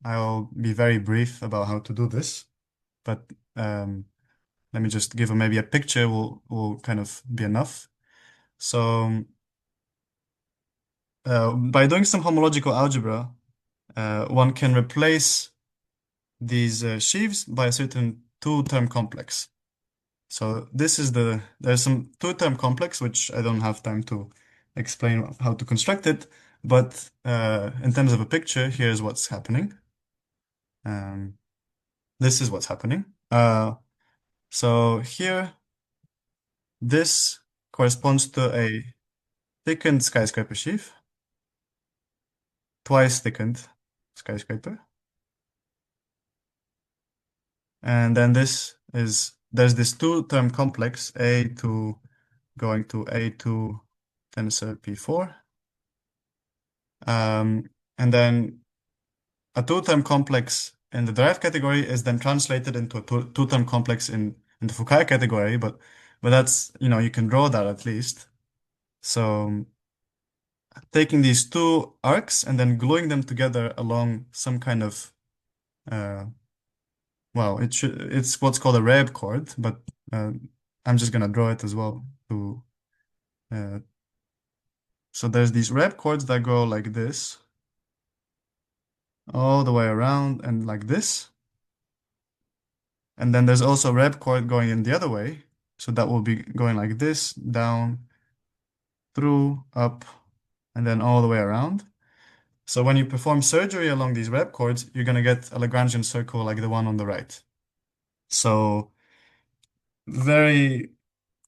I'll be very brief about how to do this. But let me just give maybe a picture will kind of be enough. So by doing some homological algebra, one can replace these sheaves by a certain two-term complex. So there's some two-term complex, which I don't have time to explain how to construct it, but in terms of a picture, here's what's happening. This is what's happening. So here, this corresponds to a thickened skyscraper sheaf, twice thickened skyscraper. And then there's this two-term complex, A2 going to A2 tensor P4. And then a two-term complex in the derived category is then translated into a two-term complex in the Fukaya category, but that's, you can draw that at least. So taking these two arcs and then gluing them together along some kind of well, it's what's called a Reb chord, but I'm just gonna draw it as well so there's these Reb chords that go like this all the way around and like this. And then there's also a Reb chord going in the other way. So that will be going like this, down, through, up, and then all the way around. So when you perform surgery along these Reb chords, you're gonna get a Lagrangian circle like the one on the right. So very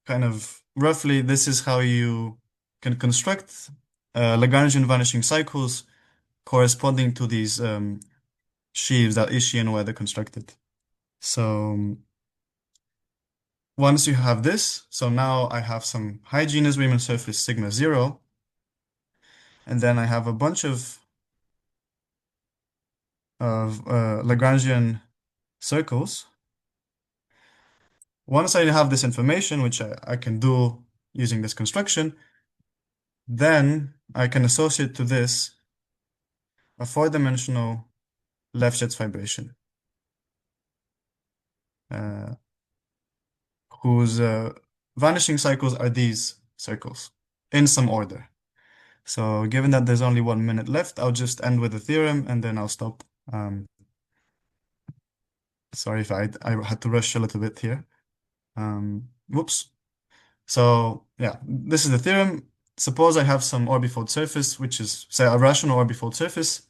kind of roughly, this is how you can construct Lagrangian vanishing cycles corresponding to these sheaves that Ishii and Ueda constructed. So once you have this, so now I have some hygienous Riemann surface sigma 0, and then I have a bunch of Lagrangian circles. Once I have this information, which I can do using this construction, then I can associate to this a four-dimensional Lefschetz fibration, whose vanishing cycles are these circles in some order. So given that there's only 1 minute left, I'll just end with a theorem and then I'll stop. Sorry if I had to rush a little bit here. Whoops. So yeah, this is the theorem. Suppose I have some orbifold surface, which is, say, a rational orbifold surface,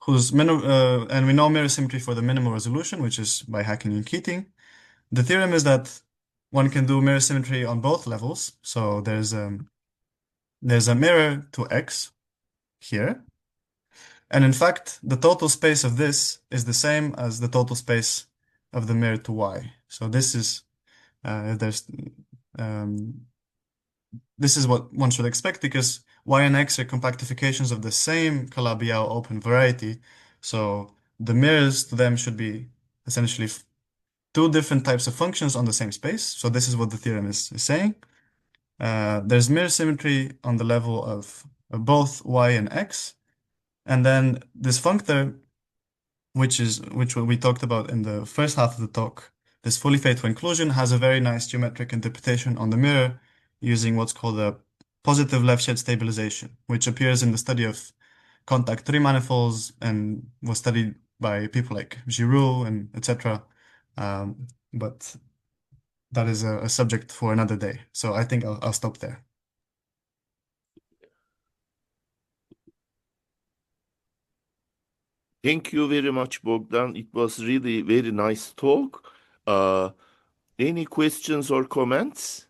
whose and we know mirror symmetry for the minimal resolution, which is by Hacking and Keating. The theorem is that one can do mirror symmetry on both levels. So there's a mirror to X here. And in fact, the total space of this is the same as the total space of the mirror to Y. So this is this is what one should expect because Y and X are compactifications of the same Calabi Yau open variety. So the mirrors to them should be essentially two different types of functions on the same space. So this is what the theorem is saying. There's mirror symmetry on the level of both Y and X. And then this functor, which we talked about in the first half of the talk, this fully faithful inclusion has a very nice geometric interpretation on the mirror using what's called a positive Lefschetz stabilization, which appears in the study of contact three manifolds and was studied by people like Giroux and etc. But that is a subject for another day. So I think I'll stop there. Thank you very much, Bogdan. It was really very nice talk. Any questions or comments?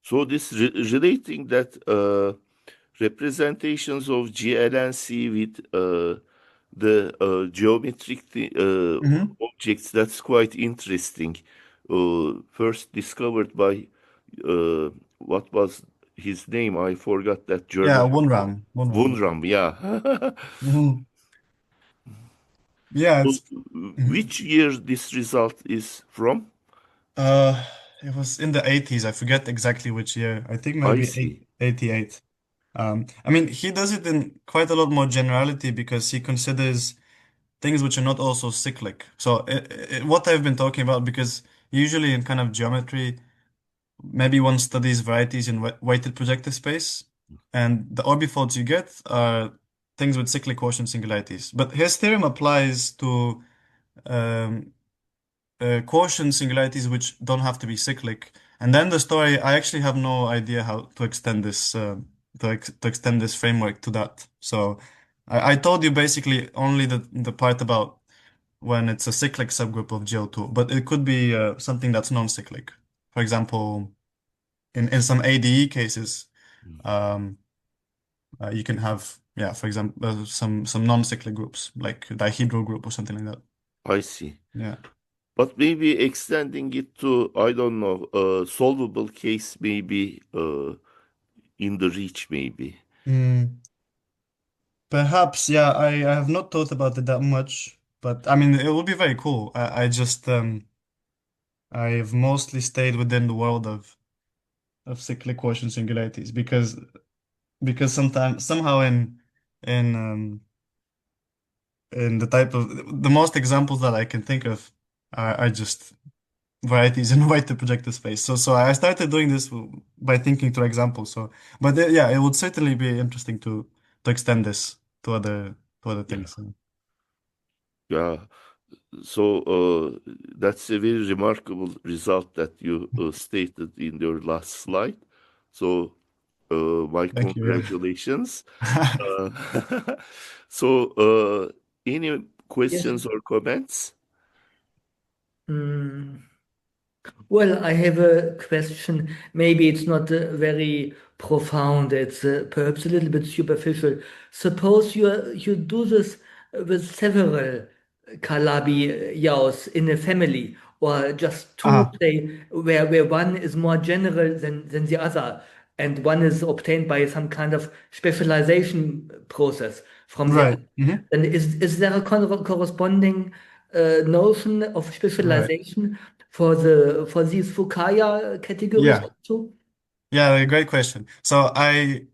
So this relating that representations of GLNC with the geometric objects, that's quite interesting. First discovered by what was his name? I forgot that German. Yeah, Wunram. Wunram, yeah. Mhm. Yeah, it's Which year this result is from? it was in the 80s. I forget exactly which year. I think I maybe see. 88. I mean, he does it in quite a lot more generality because he considers things which are not also cyclic. So what I've been talking about, because usually in kind of geometry, maybe one studies varieties in weighted projective space, and the orbifolds you get are things with cyclic quotient singularities. But his theorem applies to um, quotient singularities which don't have to be cyclic. And then the story, I actually have no idea how to extend this to extend this framework to that. So I told you basically only the part about when it's a cyclic subgroup of GL2, but it could be something that's non-cyclic. For example, in some ADE cases, um, you can have, yeah, for example, some non-cyclic groups like dihedral group or something like that. I see. Yeah. But maybe extending it to, I don't know, a solvable case maybe in the reach maybe. Perhaps, yeah, I have not thought about it that much, but I mean, it would be very cool. I just I've mostly stayed within the world of cyclic quotient singularities because sometimes somehow in in the type of the most examples that I can think of are just varieties in weighted projective space. So I started doing this by thinking through examples. So, but yeah, it would certainly be interesting to extend this to other Yeah. things. Yeah. So that's a very remarkable result that you stated in your last slide. So my Thank you. congratulations. Uh, so any Yes. questions or comments? Mm. Well, I have a question. Maybe it's not very profound. It's perhaps a little bit superficial. Suppose you do this with several Calabi Yaus in a family, or just two, Ah, say, where one is more general than the other, and one is obtained by some kind of specialization process from the right. other. Then is there a corresponding notion of Right. specialization for these Fukaya categories Yeah. also? Yeah, great question. I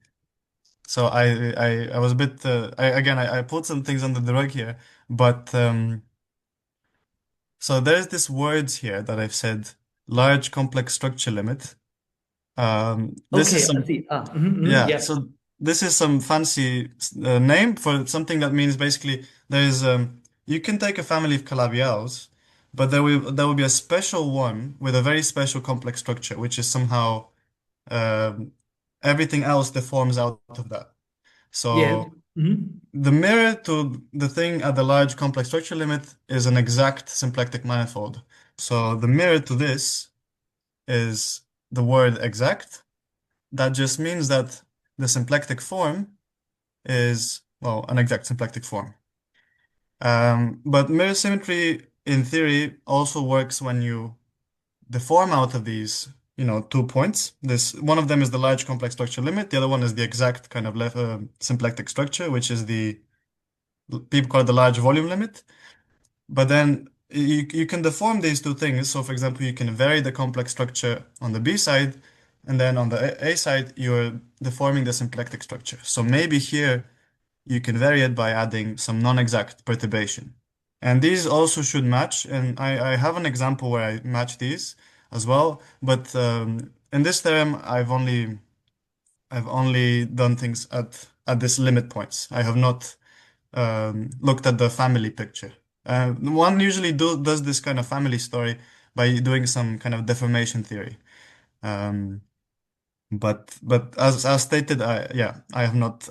was a bit I put some things under the rug here, but so there's this words here that I've said large complex structure limit. This is Okay, I some see. yeah, Yeah. so this is some fancy name for something that means basically there's you can take a family of Calabi Yaus, but there will be a special one with a very special complex structure, which is somehow um, everything else deforms out of that. Yes. So Mhm. the mirror to the thing at the large complex structure limit is an exact symplectic manifold. So the mirror to this is the word exact. That just means that the symplectic form is, well, an exact symplectic form. But mirror symmetry in theory also works when you deform out of these, 2 points. One of them is the large complex structure limit. The other one is the exact kind of symplectic structure, which is people call it the large volume limit. But then you can deform these two things. So for example, you can vary the complex structure on the B side, and then on the A side, you're deforming the symplectic structure. So maybe here you can vary it by adding some non-exact perturbation. And these also should match. And I have an example where I match these as well. But in this theorem, I've only done things at this limit points. I have not looked at the family picture. One usually does this kind of family story by doing some kind of deformation theory. Um, but as stated, I have not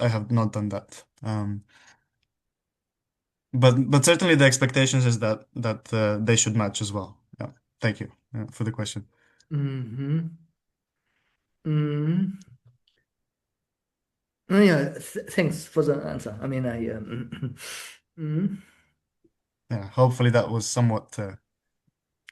done that. But certainly the expectations is that they should match as well. Yeah. Thank you for the question. Mm-hmm. Mm. Oh, yeah, thanks for the answer. I mean, mm. Yeah. Hopefully that was somewhat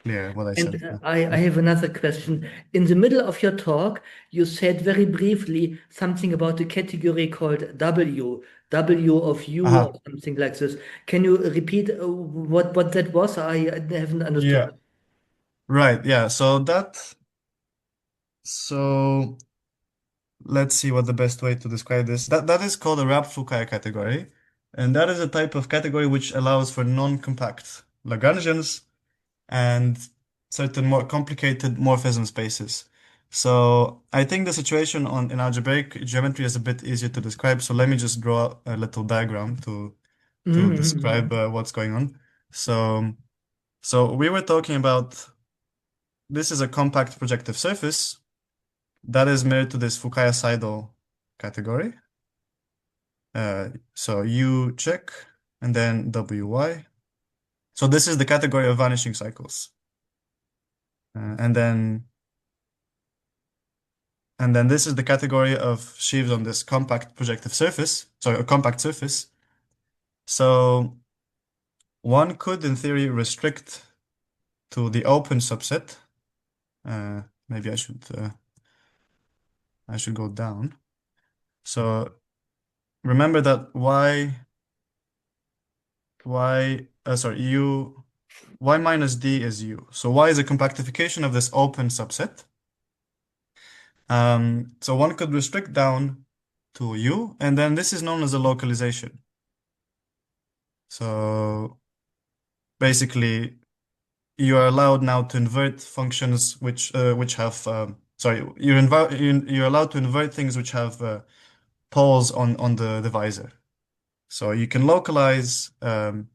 clear what I said. And Yeah. I have another question. In the middle of your talk, you said very briefly something about a category called W of U or Aha. something like this. Can you repeat what that was? I haven't Yeah. understood. Right. Yeah. So let's see what the best way to describe this. That is called a wrapped Fukaya category, and that is a type of category which allows for non-compact Lagrangians and certain more complicated morphism spaces. So I think the situation in algebraic geometry is a bit easier to describe. So let me just draw a little diagram to describe Mm-hmm. what's going on. So so we were talking about this is a compact projective surface that is mirrored to this Fukaya Seidel category. So U check and then WY. So this is the category of vanishing cycles. And then this is the category of sheaves on this compact projective surface, sorry, a compact surface. So one could, in theory, restrict to the open subset. Maybe I should go down. So remember that y minus d is u. So y is a compactification of this open subset. So one could restrict down to u, and then this is known as a localization. So basically, you are allowed now to invert functions which have you're allowed to invert things which have poles on the divisor. So you can localize to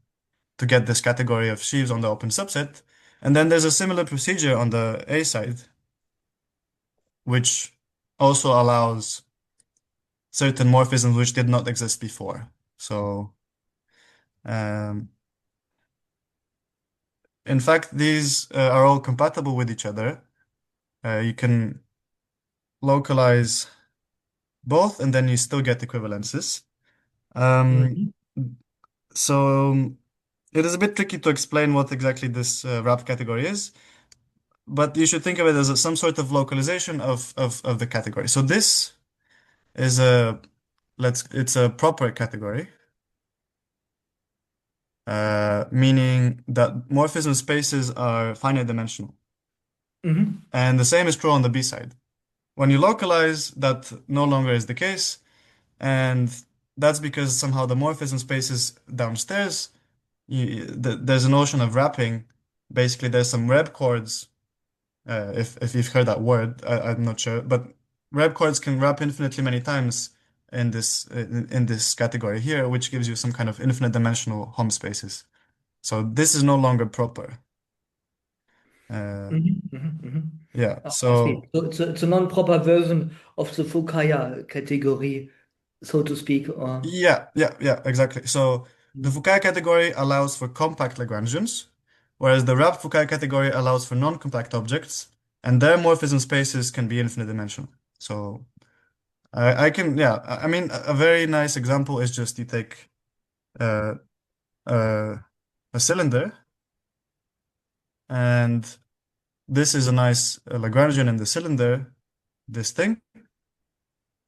get this category of sheaves on the open subset, and then there's a similar procedure on the A side, which also allows certain morphisms which did not exist before. So um, in fact, these are all compatible with each other. You can localize both, and then you still get equivalences. Um, Mm-hmm. so it is a bit tricky to explain what exactly this wrap category is, but you should think of it as some sort of localization of the category. So this is it's a proper category, meaning that morphism spaces are finite dimensional. Mm-hmm. And the same is true on the B side. When you localize, that no longer is the case, and that's because somehow the morphism spaces downstairs, there's a notion of wrapping. Basically, there's some Reb chords, if you've heard that word, I'm not sure, but Reb chords can wrap infinitely many times in this category here, which gives you some kind of infinite dimensional Hom spaces. So this is no longer proper. Uh, Mm-hmm. Mm-hmm. Mm-hmm. yeah. Oh, I see. So So it's a non-proper version of the Fukaya category, so to speak, or yeah, exactly. So the Fukaya category allows for compact Lagrangians, whereas the wrapped Fukaya category allows for non-compact objects, and their morphism spaces can be infinite dimensional. So I can, yeah, I mean, a very nice example is just you take uh, uh, a cylinder, and this is a nice Lagrangian in the cylinder, this thing,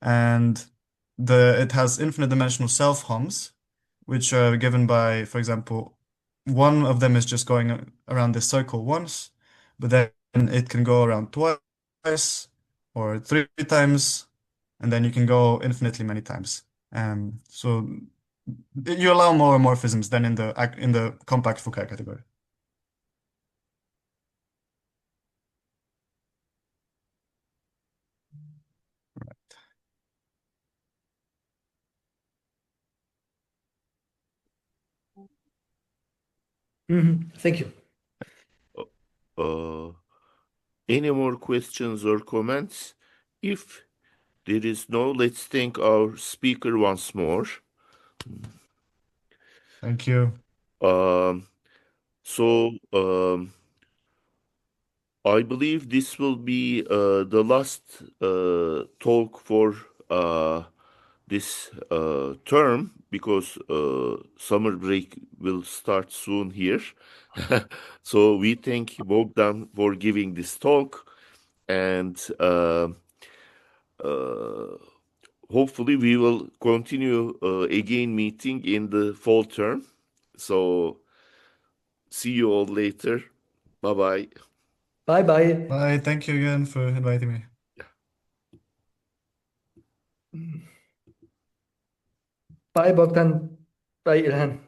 and it has infinite dimensional self-HOMs, which are given by, for example, one of them is just going around this circle once, but then it can go around twice or three times, and then you can go infinitely many times. So you allow more morphisms than in the compact Fukaya category. Thank you. Any more questions or comments? If there is no, let's thank our speaker once more. Thank you. I believe this will be the last talk for this term, because summer break will start soon here. So we thank Bogdan for giving this talk, and hopefully we will continue again meeting in the fall term. So see you all later. Bye-bye. Bye-bye. Bye. Thank you again for inviting me. Bye, Bogdan. Bye, Ilhan.